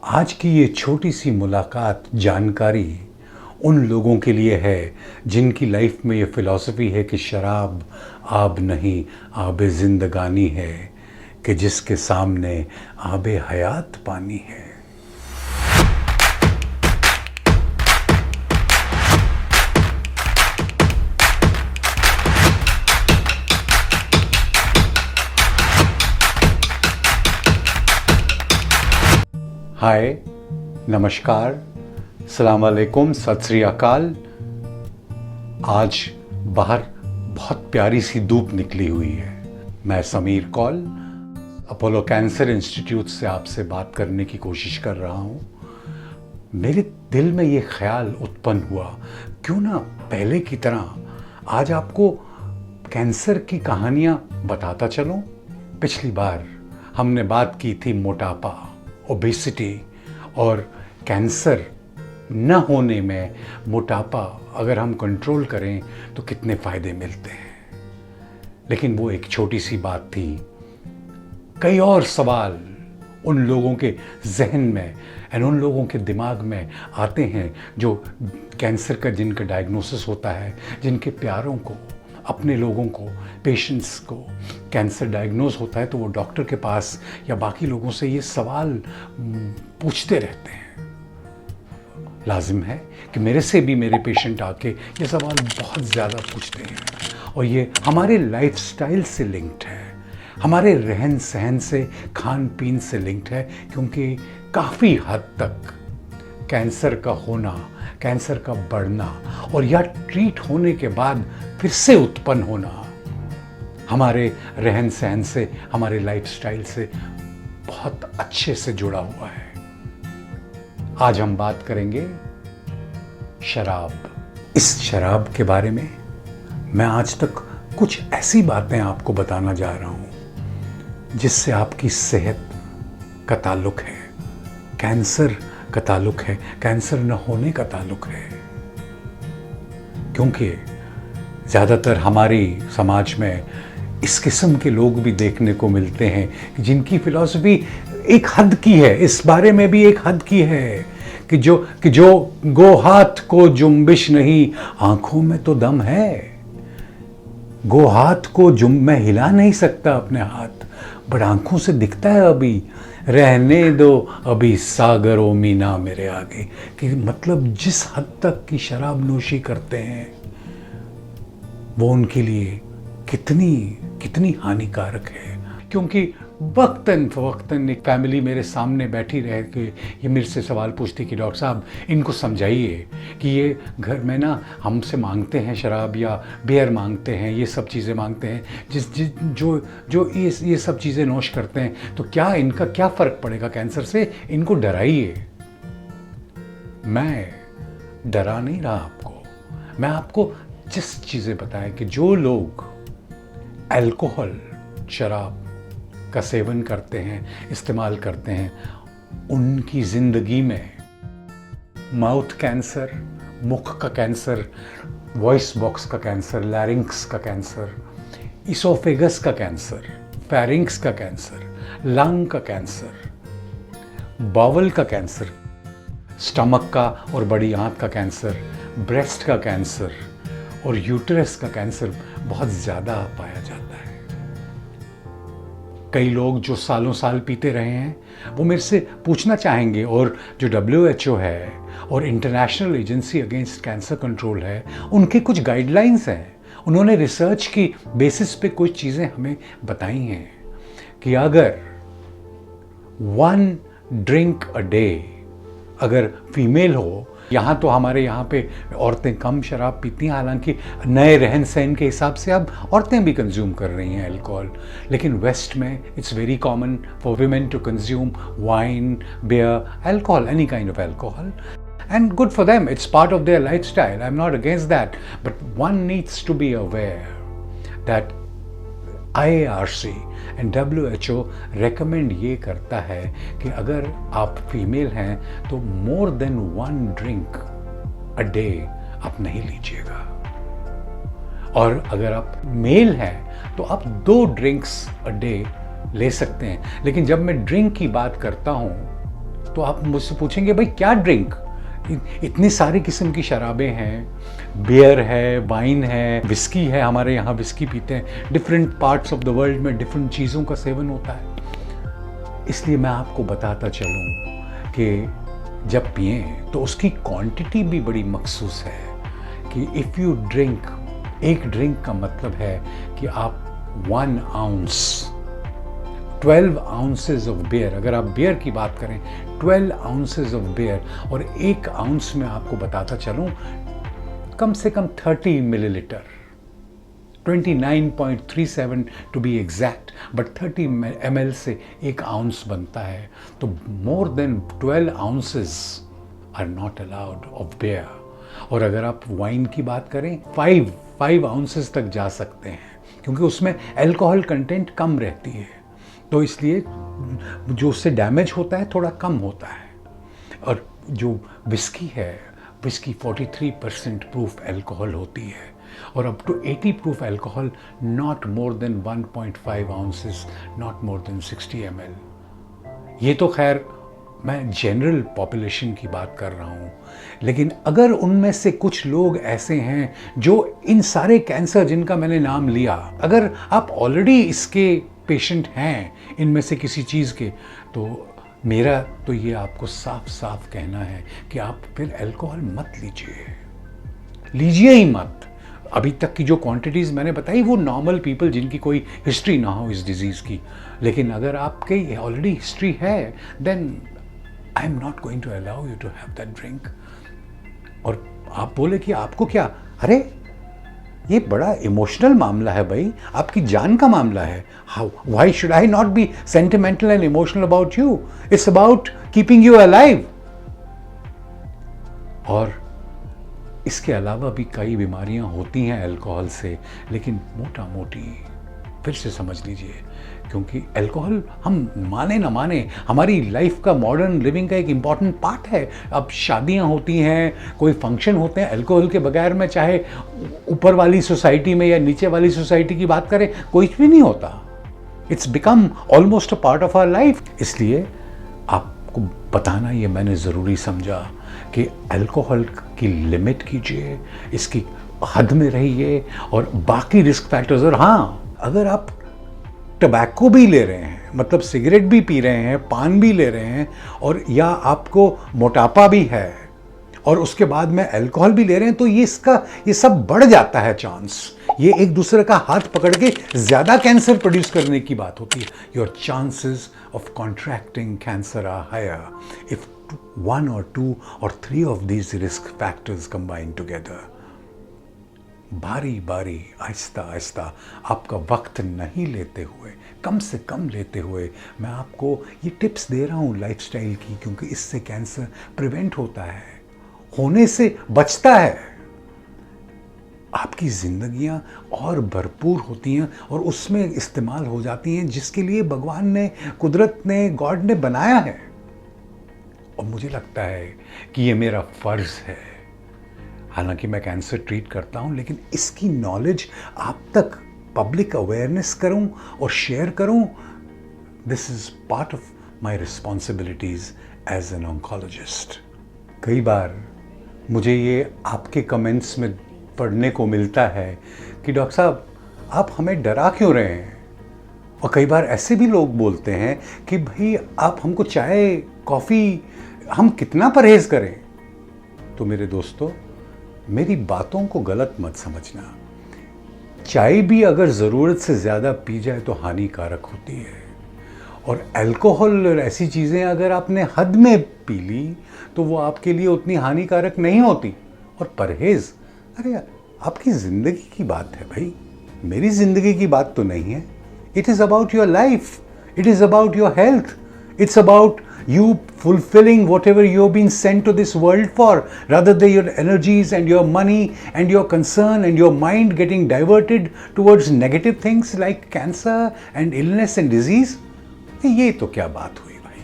आज की ये छोटी सी मुलाकात जानकारी उन लोगों के लिए है जिनकी लाइफ में ये फ़िलॉसफ़ी है कि शराब आब नहीं आब ज़िंदगानी है, कि जिसके सामने आब हयात पानी है। हाय, नमस्कार, सलाम अलैकुम, सत श्री अकाल। आज बाहर बहुत प्यारी सी धूप निकली हुई है। मैं Sameer Kaul Apollo cancer institute से आपसे बात करने की कोशिश कर रहा हूँ। मेरे दिल में ये ख्याल उत्पन्न हुआ, क्यों ना पहले की तरह आज आपको कैंसर की कहानियाँ बताता चलूँ। पिछली बार हमने बात की थी मोटापा, ओबेसिटी और कैंसर न होने में मोटापा अगर हम कंट्रोल करें तो कितने फ़ायदे मिलते हैं। लेकिन वो एक छोटी सी बात थी। कई और सवाल उन लोगों के जहन में और उन लोगों के दिमाग में आते हैं जो कैंसर का जिनका डायग्नोसिस होता है, जिनके प्यारों को, अपने लोगों को, पेशेंट्स को कैंसर डायग्नोज होता है, तो वो डॉक्टर के पास या बाकी लोगों से ये सवाल पूछते रहते हैं। लाजिम है कि मेरे से भी मेरे पेशेंट आके ये सवाल बहुत ज़्यादा पूछते हैं और ये हमारे लाइफस्टाइल से लिंक्ड है, हमारे रहन सहन से, खान पीन से लिंक्ड है। क्योंकि काफ़ी हद तक कैंसर का होना, कैंसर का बढ़ना और या ट्रीट होने के बाद फिर से उत्पन्न होना हमारे रहन सहन से, हमारे लाइफस्टाइल से बहुत अच्छे से जुड़ा हुआ है। आज हम बात करेंगे शराब। इस शराब के बारे में मैं आज तक कुछ ऐसी बातें आपको बताना जा रहा हूं जिससे आपकी सेहत का ताल्लुक है, कैंसर का ताल्लुक है, कैंसर न होने का ताल्लुक है। क्योंकि ज़्यादातर हमारी समाज में इस किस्म के लोग भी देखने को मिलते हैं जिनकी फ़िलॉसफ़ी एक हद की है, इस बारे में भी एक हद की है कि जो गो हाथ को जुम्बिश नहीं, आंखों में तो दम है। गो हाथ को मैं हिला नहीं सकता अपने हाथ, बट आंखों से दिखता है अभी, रहने दो अभी सागरों मीना मेरे आगे। कि मतलब जिस हद तक की शराब नोशी करते हैं वो उनके लिए कितनी हानिकारक है। क्योंकि वक्तन फ़वक्तन एक फैमिली मेरे सामने बैठी रह के ये मेरे से सवाल पूछती कि डॉक्टर साहब इनको समझाइए कि ये घर में ना हमसे मांगते हैं शराब या बियर मांगते हैं, ये सब चीज़ें मांगते हैं, जो ये सब चीज़ें नोश करते हैं, तो क्या इनका क्या फ़र्क पड़ेगा कैंसर से, इनको डराइए। मैं डरा नहीं रहा आपको, मैं आपको जिस चीज़ें बताएं कि जो लोग अल्कोहल, शराब का सेवन करते हैं, इस्तेमाल करते हैं, उनकी ज़िंदगी में माउथ कैंसर, मुख का कैंसर, वॉइस बॉक्स का कैंसर, लैरिंक्स का कैंसर, इसोफेगस का कैंसर, फेरिंक्स का कैंसर, लंग का कैंसर, बावल का कैंसर, स्टमक का और बड़ी आंत का कैंसर, ब्रेस्ट का कैंसर और यूट्रस का कैंसर बहुत ज़्यादा पाया जाता है। कई लोग जो सालों साल पीते रहे हैं वो मेरे से पूछना चाहेंगे, और जो WHO है और international agency against cancer control है, उनके कुछ गाइडलाइंस हैं। उन्होंने रिसर्च की बेसिस पे कुछ चीज़ें हमें बताई हैं कि अगर 1 ड्रिंक अ डे अगर फीमेल हो, यहाँ तो हमारे यहाँ पे औरतें कम शराब पीती हैं, हालांकि नए रहन सहन के हिसाब से अब औरतें भी कंज्यूम कर रही हैं अल्कोहल, लेकिन वेस्ट में it's very common for women to consume wine, beer, alcohol, any kind of alcohol, and good for them, it's part of their lifestyle, I'm not against that, but one needs to be aware that IARC and WHO recommend ये करता है कि अगर आप female हैं तो more than 1 drink a day आप नहीं लीजिएगा, और अगर आप मेल हैं तो आप 2 ड्रिंक्स अ डे ले सकते हैं। लेकिन जब मैं ड्रिंक की बात करता हूँ तो आप मुझसे पूछेंगे भाई क्या ड्रिंक, इतनी सारी किस्म की शराबें हैं, बियर है, वाइन है, विस्की है, हमारे यहाँ विस्की पीते हैं, different parts of the world में डिफरेंट चीज़ों का सेवन होता है। इसलिए मैं आपको बताता चलूँ कि जब पिए तो उसकी क्वांटिटी भी बड़ी मखसूस है कि इफ़ यू ड्रिंक, एक ड्रिंक का मतलब है कि आप 1 आउंस 12 आउंसेस ऑफ बियर, अगर आप बियर की बात करें 12 आउंसेस ऑफ बियर, और 1 आउंस में आपको बताता चलूं कम से कम 30 millilitre, 29.37 to be exact, but 30 ml से 1 आउंस बनता है। तो more than 12 ounces are not allowed of beer. और अगर आप वाइन की बात करें 5 आउंसेस तक जा सकते हैं, क्योंकि उसमें अल्कोहल कंटेंट कम रहती है, तो इसलिए जो उससे डैमेज होता है थोड़ा कम होता है। और जो विस्की है, विस्की 43% प्रूफ अल्कोहल होती है, और up to 80 proof alcohol, not more than 1.5 ounces, not more than 60 ml। ये तो खैर मैं जनरल पॉपुलेशन की बात कर रहा हूँ, लेकिन अगर उनमें से कुछ लोग ऐसे हैं जो इन सारे कैंसर जिनका मैंने नाम लिया, अगर आप ऑलरेडी इसके पेशेंट हैं इनमें से किसी चीज़ के, तो मेरा तो ये आपको साफ साफ कहना है कि आप फिर अल्कोहल मत लीजिए ही मत। अभी तक की जो क्वांटिटीज़ मैंने बताई वो नॉर्मल पीपल जिनकी कोई हिस्ट्री ना हो इस डिजीज़ की, लेकिन अगर आपकी ऑलरेडी हिस्ट्री है then I am not going to allow you to have that drink. और आप बोले कि आपको क्या, अरे ये बड़ा इमोशनल मामला है भाई, आपकी जान का मामला है। How, why should I not be sentimental and emotional about you? It's about keeping you alive. और इसके अलावा भी कई बीमारियां होती हैं अल्कोहल से, लेकिन मोटा मोटी फिर से समझ लीजिए, क्योंकि अल्कोहल हम माने ना माने हमारी लाइफ का, मॉडर्न लिविंग का एक इम्पॉर्टेंट पार्ट है। अब शादियां होती हैं, कोई फंक्शन होते हैं, अल्कोहल के बगैर में चाहे ऊपर वाली सोसाइटी में या नीचे वाली सोसाइटी की बात करें, कोई भी नहीं होता। It's become almost a part of our life. इसलिए आपको बताना ये मैंने ज़रूरी समझा कि अल्कोहल की लिमिट कीजिए, इसकी हद में रहिए, और बाकी रिस्क फैक्टर्स। और हाँ, अगर आप टबैको भी ले रहे हैं, मतलब सिगरेट भी पी रहे हैं, पान भी ले रहे हैं, और या आपको मोटापा भी है और उसके बाद में अल्कोहल भी ले रहे हैं, तो ये सब बढ़ जाता है चांस। ये एक दूसरे का हाथ पकड़ के ज़्यादा कैंसर प्रोड्यूस करने की बात होती है। Your chances of contracting cancer are higher if 1 or 2 or 3 of these risk factors combine together। बारी बारी, आहिस्ता आहिस्ता, आपका वक्त नहीं लेते हुए, कम से कम लेते हुए, मैं आपको ये टिप्स दे रहा हूँ लाइफस्टाइल की, क्योंकि इससे कैंसर प्रिवेंट होता है, होने से बचता है। आपकी जिंदगियां और भरपूर होती हैं और उसमें इस्तेमाल हो जाती हैं जिसके लिए भगवान ने, कुदरत ने, गॉड ने बनाया है। और मुझे लगता है कि ये मेरा फ़र्ज़ है, हालांकि मैं कैंसर ट्रीट करता हूं, लेकिन इसकी नॉलेज आप तक, पब्लिक अवेयरनेस करूं और शेयर करूं, this is part of my responsibilities as an oncologist. कई बार मुझे ये आपके कमेंट्स में पढ़ने को मिलता है कि डॉक्टर साहब आप हमें डरा क्यों रहे हैं? और कई बार ऐसे भी लोग बोलते हैं कि भाई आप हमको चाय, कॉफ़ी, हम कितना परहेज़ करें? तो मेरे दोस्तों, मेरी बातों को गलत मत समझना। चाय भी अगर ज़रूरत से ज़्यादा पी जाए तो हानिकारक होती है, और अल्कोहल और ऐसी चीज़ें अगर आपने हद में पी ली तो वो आपके लिए उतनी हानिकारक नहीं होती। और परहेज़, अरे आपकी ज़िंदगी की बात है भाई, मेरी ज़िंदगी की बात तो नहीं है। It is about your life, it is about your health, it's about you fulfilling whatever you've been sent to this world for, rather than your energies and your money and your concern and your mind getting diverted towards negative things like cancer and illness and disease। ये तो क्या बात हुई भाई।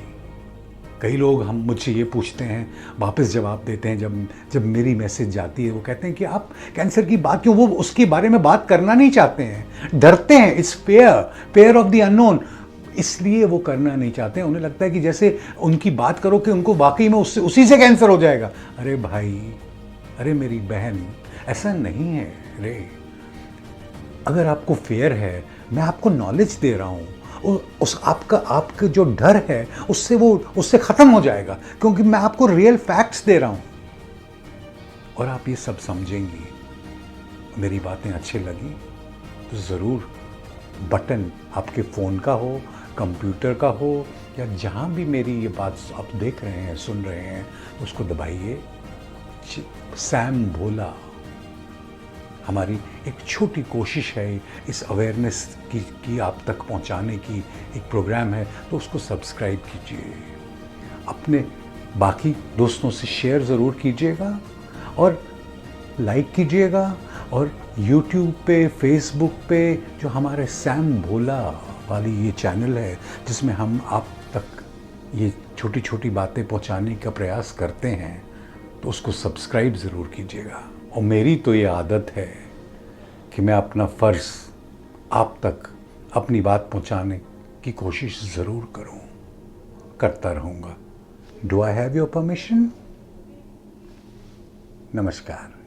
कई लोग हम मुझसे ये पूछते हैं, वापस जवाब देते हैं जब मेरी मैसेज जाती है, वो कहते हैं कि आप कैंसर की बात क्यों, वो उसके बारे में बात करना नहीं चाहते हैं, डरते हैं। It's fair of the unknown. इसलिए वो करना नहीं चाहते हैं। उन्हें लगता है कि जैसे उनकी बात करो कि उनको वाकई में उससे उसी से कैंसर हो जाएगा। अरे भाई, अरे मेरी बहन, ऐसा नहीं है रे। अगर आपको फेयर है, मैं आपको नॉलेज दे रहा हूँ, उस आपका जो डर है उससे ख़त्म हो जाएगा, क्योंकि मैं आपको रियल फैक्ट्स दे रहा हूँ और आप ये सब समझेंगी। मेरी बातें अच्छी लगी तो ज़रूर बटन आपके फ़ोन का हो, कंप्यूटर का हो, या जहाँ भी मेरी ये बात आप देख रहे हैं, सुन रहे हैं, उसको दबाइए। सैम भोला हमारी एक छोटी कोशिश है इस अवेयरनेस की आप तक पहुंचाने की, एक प्रोग्राम है, तो उसको सब्सक्राइब कीजिए, अपने बाकी दोस्तों से शेयर ज़रूर कीजिएगा और लाइक कीजिएगा। और YouTube पे, Facebook पे जो हमारे सैम भोला वाली ये चैनल है, जिसमें हम आप तक ये छोटी छोटी बातें पहुंचाने का प्रयास करते हैं, तो उसको सब्सक्राइब ज़रूर कीजिएगा। और मेरी तो ये आदत है कि मैं अपना फ़र्ज़ आप तक अपनी बात पहुंचाने की कोशिश ज़रूर करता रहूँगा। Do I have your permission? नमस्कार।